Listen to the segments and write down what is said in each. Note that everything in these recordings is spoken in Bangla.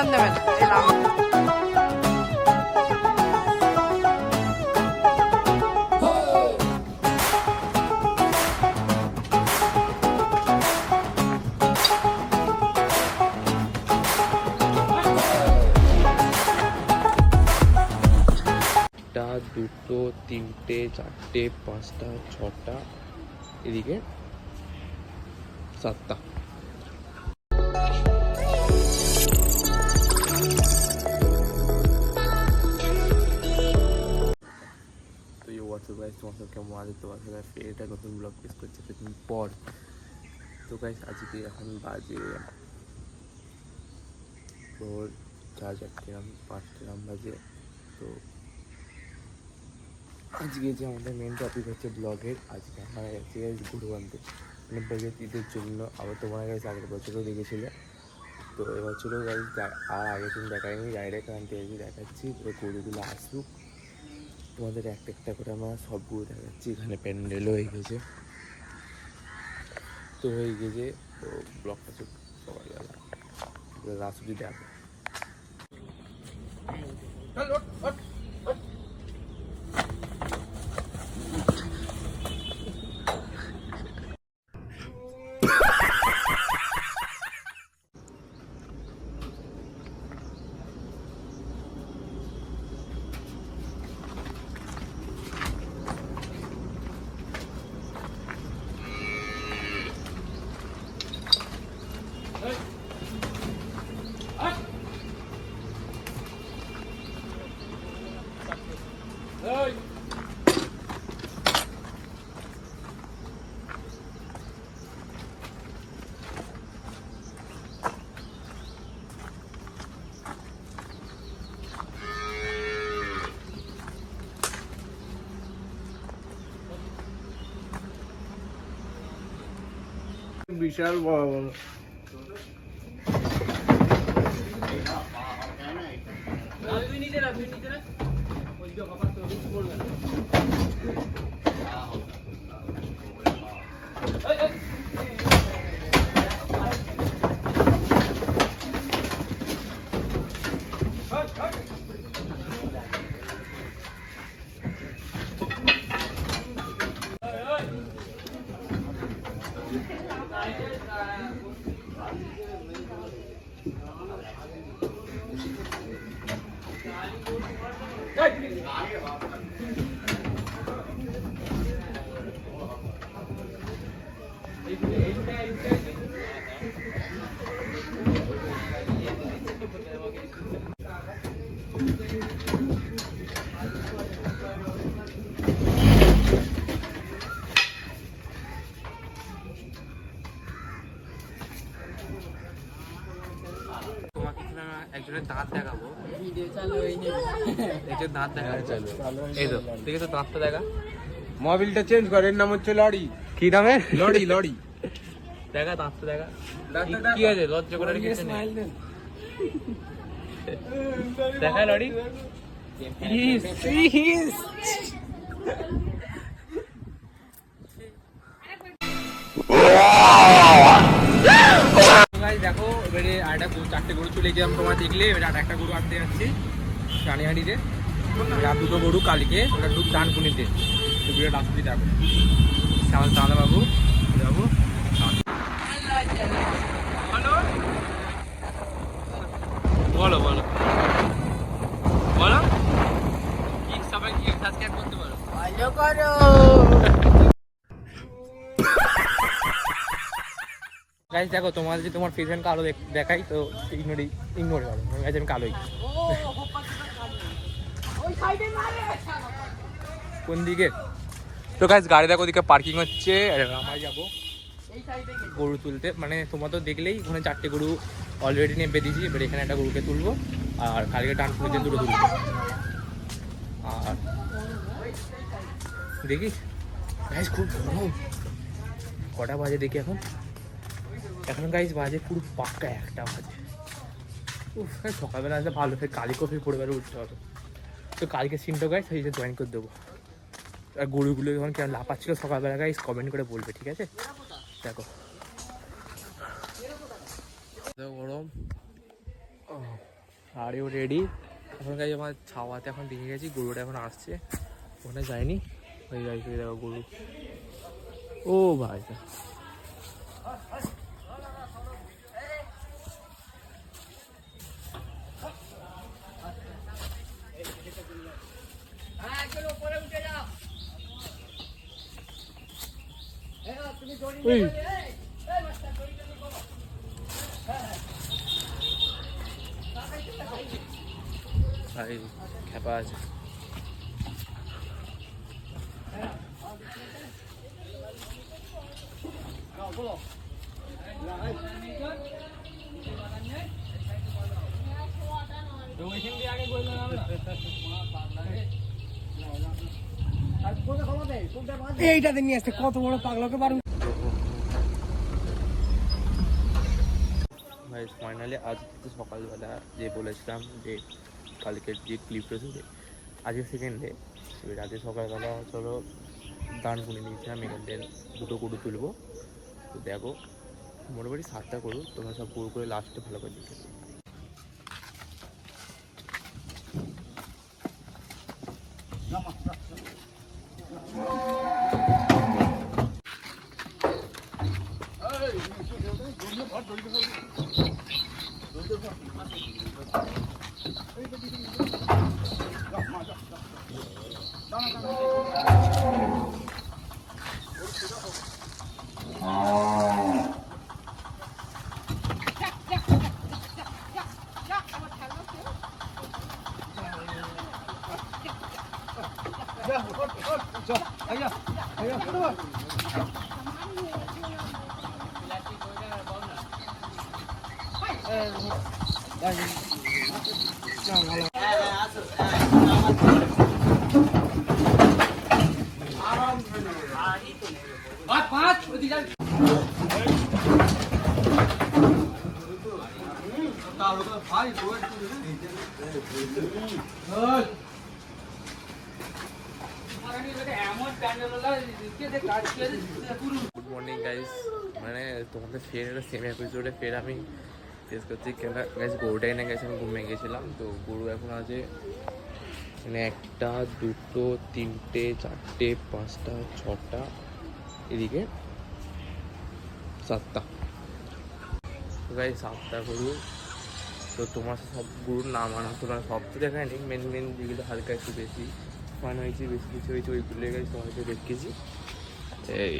নাম দেবেন এই নাম। একটা, দুটো, তিনটে, চারটে, পাঁচটা, ছটা, এদিকে সাতটা। তো এই হোয়াটসঅ্যাপ গাইজ তোমার সব কেমন আছে? তোমার সাথে ফের একটা নতুন ব্লগ পেশ করছে কিছুদিন পর। তো গাইজ আজকে এখন বাজে ভোর 4:30 5টা বাজে। তো আজকে যে আমাদের মেন টপিক হচ্ছে ব্লগের। আজকে আমরা গেছি গরু আনতে, মানে বছর ঈদের জন্য। আবার তোমার কাছে আগের বছরও দেখেছিলে, তো এবছরও গাড়ি আর আগের দিন দেখায়নি, ডাইরেক্ট আনতে এসে দেখাচ্ছি। তো গরুগুলো আসুক, তোমাদের একটা একটা করে আমরা সবগুলো দেখাচ্ছি। এখানে প্যান্ডেলও হয়ে গেছে, তো হয়ে গেছে। তো ব্লগটা খুব সকালবেলা রাসুদি দেখো। বিশাল বড় বড় একজনের দাঁত দেখাবো, একজন দাঁত দেখাবো। এই তো ঠিক আছে, দাঁতটা দেখা। মোবিলটা চেঞ্জ করে, এর নাম হচ্ছে লরি। কি নামে? Lorry lorry. দেখা দাঁতটা দেখা। কি আছে লজ্জা করে কিছু নেই। দেখা লরি। দেখো এবারে আরেকটা চারটে গরু চলে গেলাম, তোমার দেখলে। এবারে আর একটা গরু আনতে যাচ্ছি রানীহাটিতে। আর দুটো গরু কালকে ওটা দুধ ডানকুনিতে। তো ভিডিও রাস্তা দিয়ে দেখো। শ্যামল চাঁদা বাবু বাবু বলো বলো বলো কি সবাই কি সাবস্ক্রাইব করতে পারো, ভালো করো। গাইস দেখো, তোমার যদি তোমার ফেস কালো দেখাই তো ইগনোর করো। গাইস আমি কালোই। কোন দিকে? তো গাইস গাড়ি দেখো ওদিকে পার্কিং হচ্ছে। আমরা যাবো গরু তুলতে, মানে তোমার তো দেখলেই ওখানে চারটে গরু অলরেডি নিয়ে বেঁধেছি। এবার এখানে একটা গরুকে তুলবো, আর কালকে ডানকুনিতে দুটো তুলবো। আর দেখি গাইস খুব গরম। কটা বাজে দেখি এখন? এখন গাইস বাজে পুরো পাক্কা 1টা বাজে। সকালবেলা আসলে ভালো, ফের কালকেও ফের পরিবারে উঠতে হবে। তো কালকে সিনটা গাইস সেই জয়েন করে দেবো। আর গরুগুলো যখন কেমন লাফাচ্ছিল সকালবেলা গাইস কমেন্ট করে বলবে, ঠিক আছে? দেখো গরম আরেও রেডি এখন গাইজ আমার ছাওয়াতে এখন দেখে গেছি গরুটা এখন আসছে ওখানে যায়নি ওই গাইজ দেখো গরু ও ভাই ওই ভাই খেপা আছে এইটাতে নিয়ে আসতে কত বড় পাগলাকে পারুন। ভাই ফাইনালি আজ তো সকালবেলা যে বলেছিলাম যে কালকের যে ক্লিপটা ছিল আজকে সেকেন্ড ডে এবার আজকে সকালবেলা চলো দান গুনে নিয়েছিলাম এখান থেকে দুটো গরু তুলবো তো দেখো মোটামুটি 7টা গরু তোমরা সব গরু করে লাস্টে ভালো করে দেখে দেবো গুড মর্নিং গাইজ মানে তোমাদের ফের একটা সেম এপিসোডে ফের আমি টেস্ট করছি কেন গাইজ গরুটাই না গেছে আমি ঘুমিয়ে গেছিলাম তো গরু এখন আছে মানে 1টা 2টো 3টে 4টে 5টা 6টা এদিকে 7টা তো গাইজ 7টা গরু তো তোমার সব গরুর নাম আনা তোমার সব তো দেখায় নি মেন মেন যেগুলো হালকা একটু বেশি ফান হয়েছে বেশি কিছু হয়েছে ওইগুলো গাইজ তোমাদেরকে দেখেছি এই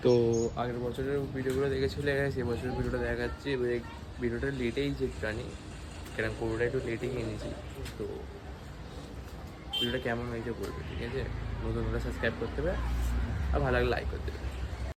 তো আগের বছরের ভিডিওগুলো দেখেছিল গেছে এবছরের ভিডিওটা দেখাচ্ছি ভিডিওটা লেটেই যে জানি কেন গরুটা একটু লেটেই এনেছি তো ভিডিওটা কেমন হয়েছে বলবে ঠিক আছে নতুন করে সাবস্ক্রাইব করতে হবে আর ভালো লাগলে লাইক করতে হবে